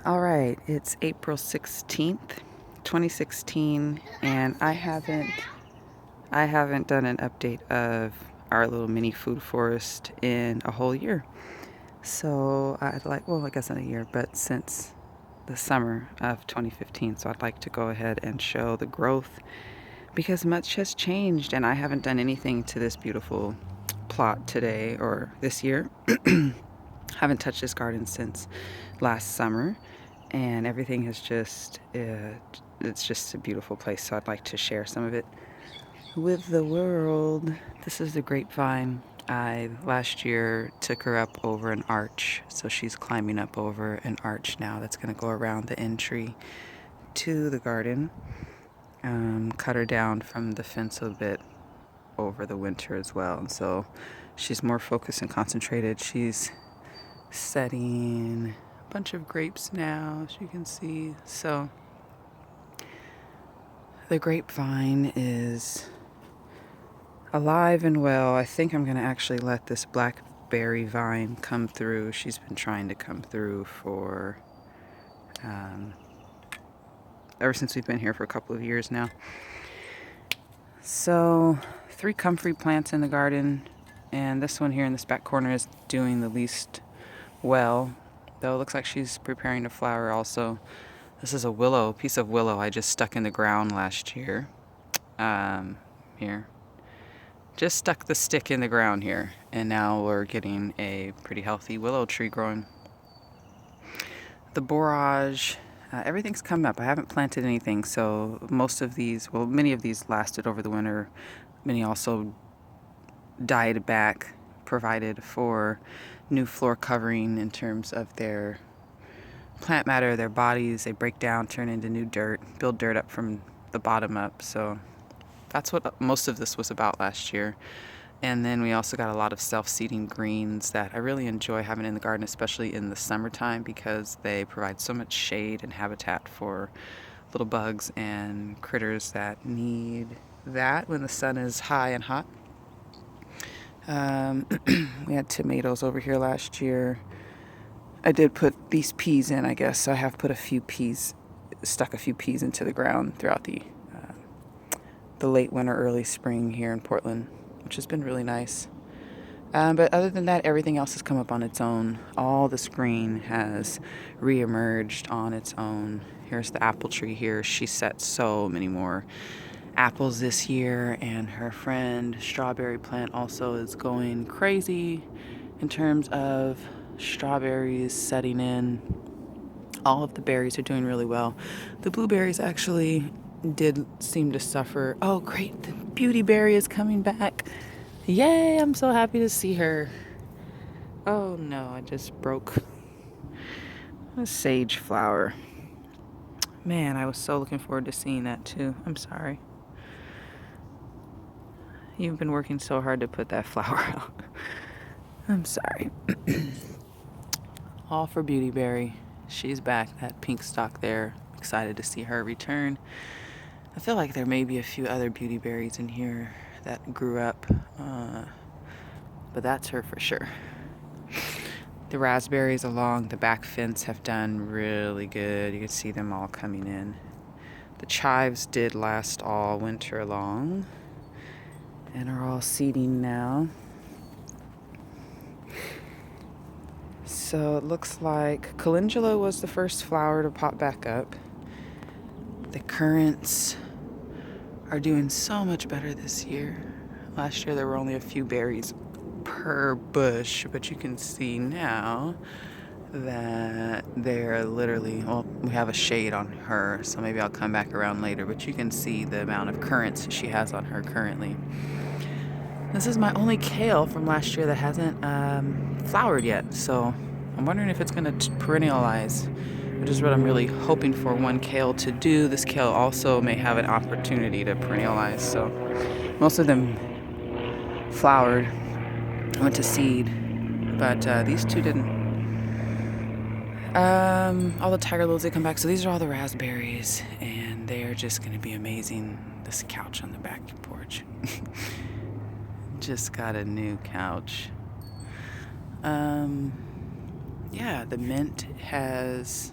All right, it's April 16th, 2016, and I haven't done an update of our little mini food forest in a whole year. So I guess in a year, but since the summer of 2015. So I'd like to go ahead and show the growth because much has changed, and I haven't done anything to this beautiful plot today or this year. Haven't touched this garden since last summer, and everything has it's just a beautiful place. So I'd like to share some of it with the world. This is the grapevine. I last year took her up over an arch, so she's climbing up over an arch now that's going to go around the entry to the garden. Cut her down from the fence a bit over the winter as well, and so she's more focused and concentrated. She's setting a bunch of grapes now, as you can see. So the grapevine is alive and well. I think I'm going to actually let this blackberry vine come through. She's been trying to come through for ever since we've been here for a couple of years now. So 3 comfrey plants in the garden, and this one here in this back corner is doing the least well, though it looks like she's preparing to flower also. This is a piece of willow I just stuck in the ground last year. Here. Just stuck the stick in the ground here, and now we're getting a pretty healthy willow tree growing. The borage, everything's come up. I haven't planted anything, so many of these lasted over the winter. Many also died back, provided for new floor covering in terms of their plant matter, their bodies. They break down, turn into new dirt, build dirt up from the bottom up. So that's what most of this was about last year. And then we also got a lot of self-seeding greens that I really enjoy having in the garden, especially in the summertime, because they provide so much shade and habitat for little bugs and critters that need that when the sun is high and hot. We had tomatoes over here last year. I did put these peas in, I guess. I have put stuck a few peas into the ground throughout the late winter, early spring here in Portland, which has been really nice. But other than that, everything else has come up on its own. All this green has reemerged on its own. Here's the apple tree here. She set so many more apples this year, and her friend strawberry plant also is going crazy in terms of strawberries setting in. All of the berries are doing really well. The blueberries actually did seem to suffer. Oh, great. The beautyberry is coming back. Yay, I'm so happy to see her. Oh no, I just broke a sage flower. Man, I was so looking forward to seeing that too. I'm sorry. You've been working so hard to put that flower out. I'm sorry. All for beautyberry. She's back, that pink stalk there. Excited to see her return. I feel like there may be a few other beautyberries in here that grew up, but that's her for sure. The raspberries along the back fence have done really good. You can see them all coming in. The chives did last all winter long and are all seeding now. So it looks like calendula was the first flower to pop back up. The currants are doing so much better this year. Last year there were only a few berries per bush, but you can see now that they're literally, well, we have a shade on her, so maybe I'll come back around later, but you can see the amount of currants she has on her currently. This is my only kale from last year that hasn't flowered yet, so I'm wondering if it's going to perennialize, which is what I'm really hoping for one kale to do. This kale also may have an opportunity to perennialize, so most of them flowered, went to seed, but these two didn't. All the tiger lilies, they come back, so these are all the raspberries, and they are just going to be amazing. This couch on the back porch. Just got a new couch. Yeah, the mint has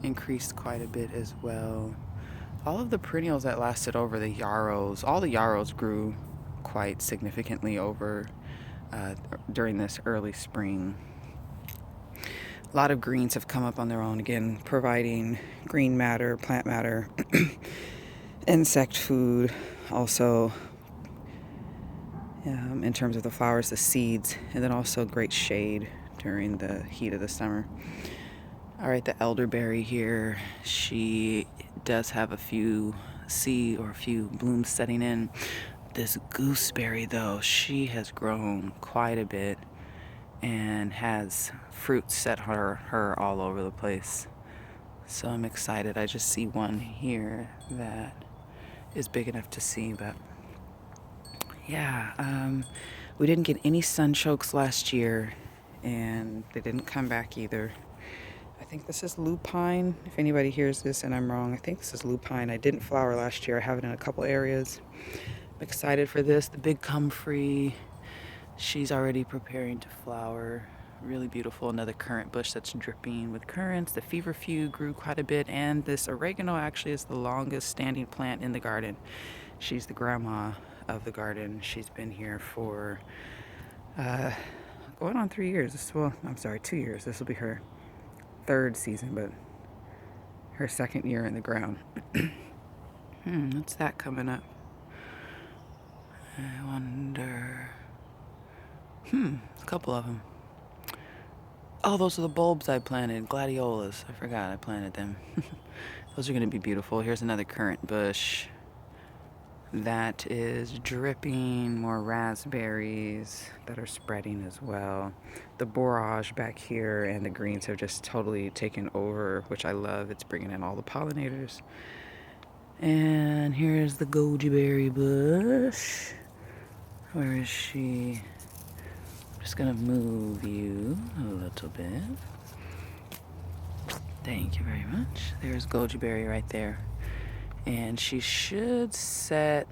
increased quite a bit as well. All of the perennials that lasted over the yarrows, all the yarrows grew quite significantly over during this early spring. A lot of greens have come up on their own, again, providing green matter, plant matter, insect food, also in terms of the flowers, the seeds, and then also great shade during the heat of the summer. All right, the elderberry here, she does have a few blooms setting in. This gooseberry, though, she has grown quite a bit and has fruit set her all over the place. So I'm excited. I just see one here that is big enough to see, but yeah, we didn't get any sunchokes last year, and they didn't come back either. I think this is lupine. If anybody hears this and I'm wrong, I think this is lupine. I didn't flower last year. I have it in a couple areas. I'm excited for this. The big comfrey, she's already preparing to flower. Really beautiful. Another currant bush that's dripping with currants. The feverfew grew quite a bit, and this oregano actually is the longest standing plant in the garden. She's the grandma of the garden. She's been here for going on 3 years. Well, I'm sorry, 2 years. This will be her third season, but her second year in the ground. What's that coming up? I wonder. A couple of them. Oh, those are the bulbs I planted. Gladiolas. I forgot I planted them. Those are going to be beautiful. Here's another currant bush that is dripping. More raspberries that are spreading as well. The borage back here and the greens have just totally taken over, which I love. It's bringing in all the pollinators. And here's the goji berry bush. Where is she? I'm just gonna move you a little bit. Thank you very much. There's goji berry right there. And she should set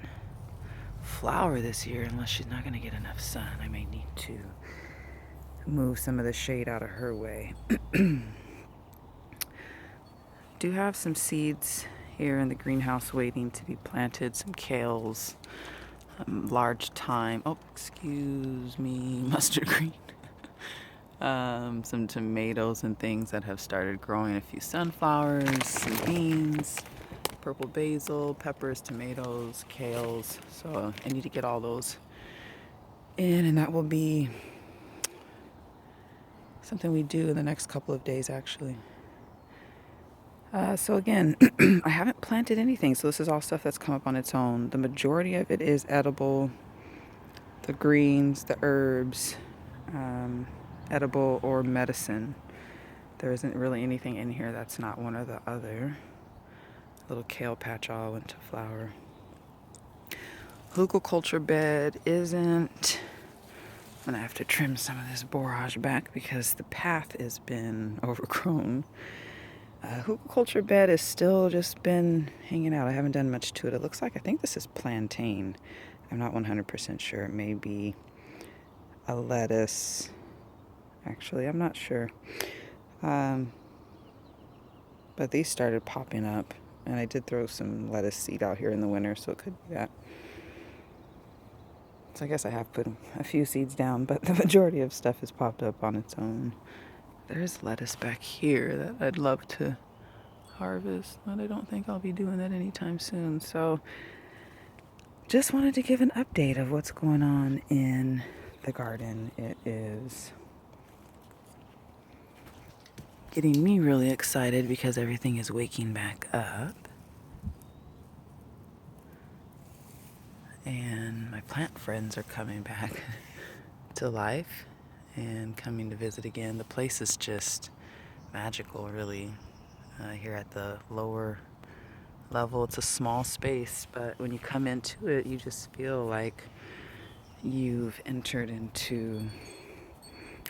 flower this year unless she's not gonna get enough sun. I may need to move some of the shade out of her way. Do have some seeds here in the greenhouse waiting to be planted. Some kales, large thyme. Oh, excuse me, mustard green. Some tomatoes and things that have started growing. A few sunflowers, some beans, purple basil, peppers, tomatoes, kales. So I need to get all those in, and that will be something we do in the next couple of days, actually. So again, I haven't planted anything, so this is all stuff that's come up on its own. The majority of it is edible. The greens, the herbs, edible or medicine. There isn't really anything in here that's not one or the other. Little kale patch all went to flower. Hugelkultur bed isn't. I'm gonna have to trim some of this borage back because the path has been overgrown. Hugelkultur bed has still just been hanging out. I haven't done much to it. It looks like, I think this is plantain. I'm not 100% sure. It may be a lettuce. Actually, I'm not sure. But these started popping up, and I did throw some lettuce seed out here in the winter, so it could be that. So I guess I have put a few seeds down, but the majority of stuff has popped up on its own. There's lettuce back here that I'd love to harvest, but I don't think I'll be doing that anytime soon. So just wanted to give an update of what's going on in the garden. It is getting me really excited because everything is waking back up. And my plant friends are coming back to life and coming to visit again. The place is just magical, really. Here at the lower level, it's a small space, but when you come into it, you just feel like you've entered into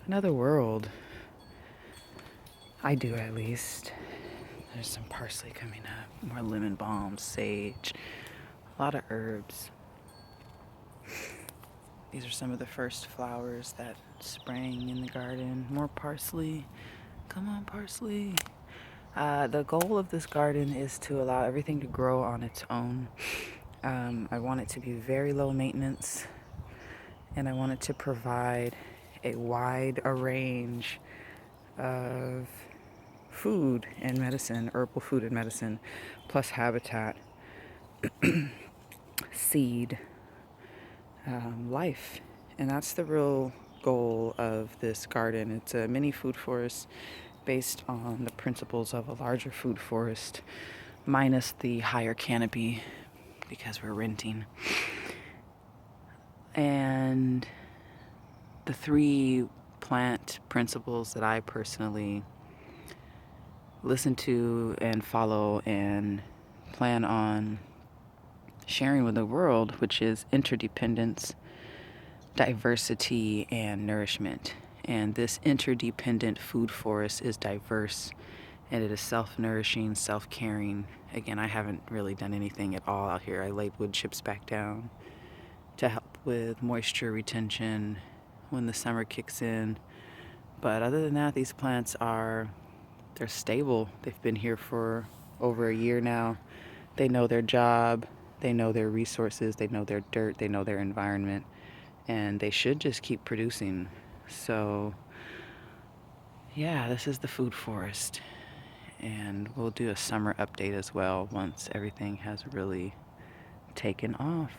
another world. I do, at least. There's some parsley coming up, more lemon balm, sage, a lot of herbs. These are some of the first flowers that sprang in the garden. More parsley. Come on, parsley. The goal of this garden is to allow everything to grow on its own. I want it to be very low maintenance, and I want it to provide a wide range of food and medicine, herbal food and medicine, plus habitat, seed, life. And that's the real goal of this garden. It's a mini food forest based on the principles of a larger food forest, minus the higher canopy because we're renting. And the three plant principles that I personally listen to and follow and plan on sharing with the world, which is interdependence, diversity, and nourishment. And this interdependent food forest is diverse, and it is self-nourishing, self-caring. Again, I haven't really done anything at all out here. I laid wood chips back down to help with moisture retention when the summer kicks in. But other than that, these plants they're stable. They've been here for over a year now. They know their job, they know their resources, they know their dirt, they know their environment, and they should just keep producing. So yeah, this is the food forest, and we'll do a summer update as well once everything has really taken off.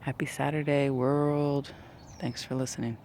Happy Saturday, world. Thanks for listening.